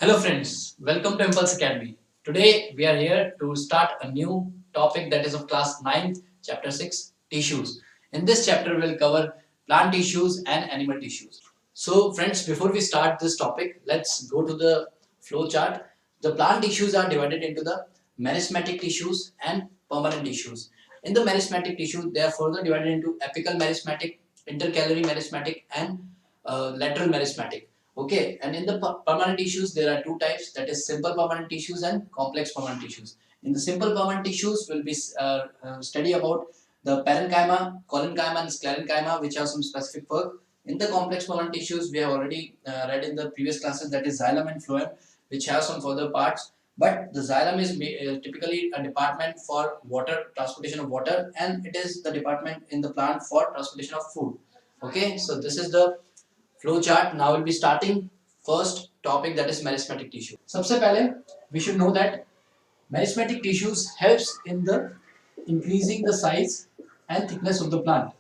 Hello friends, welcome to Impulse Academy. Today we are here to start a new topic that is of class 9th, chapter 6, tissues. In this chapter we will cover plant tissues and animal tissues. So friends, before we start this topic, let's go to the flow chart. The plant tissues are divided into the meristematic tissues and permanent tissues. In the meristematic tissue, they are further divided into apical meristematic, intercalary meristematic and lateral meristematic. Okay, and in the permanent tissues, there are two types, that is simple permanent tissues and complex permanent tissues. In the simple permanent tissues, we'll be study about the parenchyma, collenchyma, and sclerenchyma, which have some specific work. In the complex permanent tissues, we have already read in the previous classes, that is xylem and phloem, which have some further parts. But the xylem is typically a department for water, transportation of water, and it is the department in the plant for transportation of food. Okay, so this is the flow chart. Now we'll be starting first topic, that is meristematic tissue. सबसे पहले we should know that meristematic tissues helps in the increasing the size and thickness of the plant.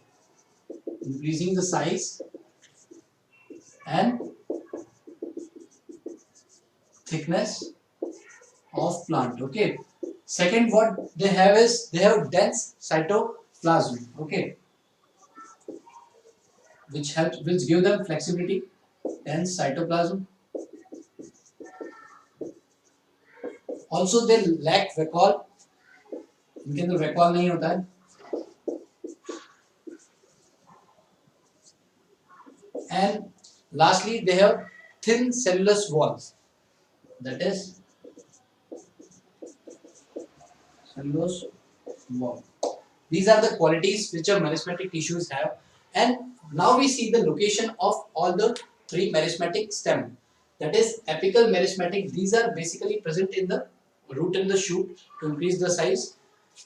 Increasing the size and thickness of plant. Okay. Second, what they have is they have dense cytoplasm. Okay, which give them flexibility. Dense cytoplasm. Also, they lack vacuole. इनके अंदर vacuole नहीं होता है. And lastly, they have thin cellulose walls. That is cellulose wall. These are the qualities which our meristematic tissues have. And now we see the location of all the three meristematic stem. That is apical meristematic. These are basically present in the root and the shoot to increase the size.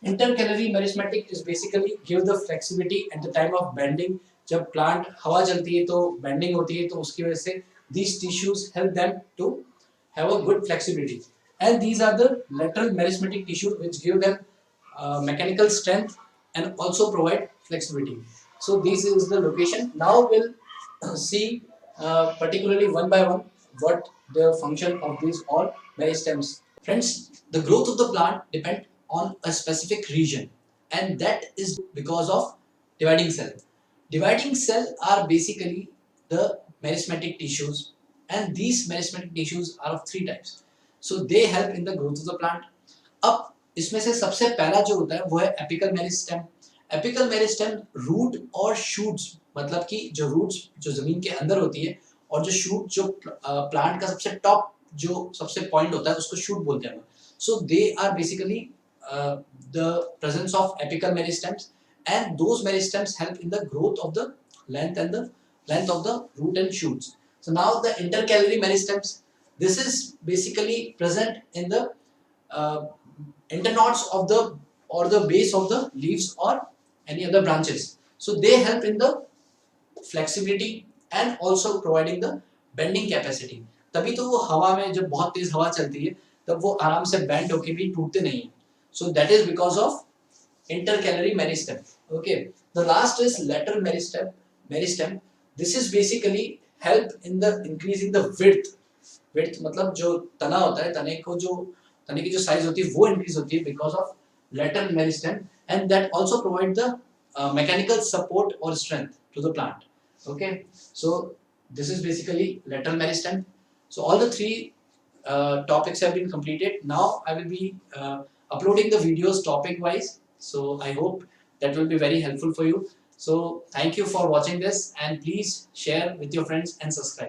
Intercalary meristematic is basically give the flexibility at the time of bending. जब plant हवा चलती है तो bending होती है तो उसकी वजह से these tissues help them to have a good flexibility. And these are the lateral meristematic tissues which give them mechanical strength and also provide flexibility. So this is the location. Now we'll see particularly one by one what the function of these all meristems. Friends, the growth of the plant depend on a specific region, and that is because of dividing cell. Dividing cell are basically the meristematic tissues, and these meristematic tissues are of three types. So they help in the growth of the plant. अब इसमें से सबसे पहला जो होता है वो है apical meristem. Apical meristem root और शूट्स, मतलब कि जो रूट्स जो जमीन के अंदर होती है और जो शूट जो प्लांट का सबसे टॉप जो सबसे पॉइंट होता है उसको शूट बोलते हैं. So they are basically the presence of apical meristems, and those meristems help in the growth of the length and the length of the root and shoots. So now the intercalary meristems, this is basically present in the uh, internodes of the or the base of the leaves or any other branches. So they help in the flexibility and also providing the bending capacity. तभी तो वो हवा में जब बहुत तेज हवा चलती है तब वो आराम से बेंड होके भी टूटते नहीं हैं. So that is because of intercalary meristem. Okay, the last is lateral meristem. This is basically help in the increasing the width. मतलब जो तना होता है, तने की जो साइज होती है वो इंक्रीज होती है because of lateral meristem, and that also provide the mechanical support or strength to the plant. Okay, so this is basically lateral meristem. So all the three topics have been completed. Now I will be uploading the videos topic wise. So I hope that will be very helpful for you. So thank you for watching this, and please share with your friends and subscribe.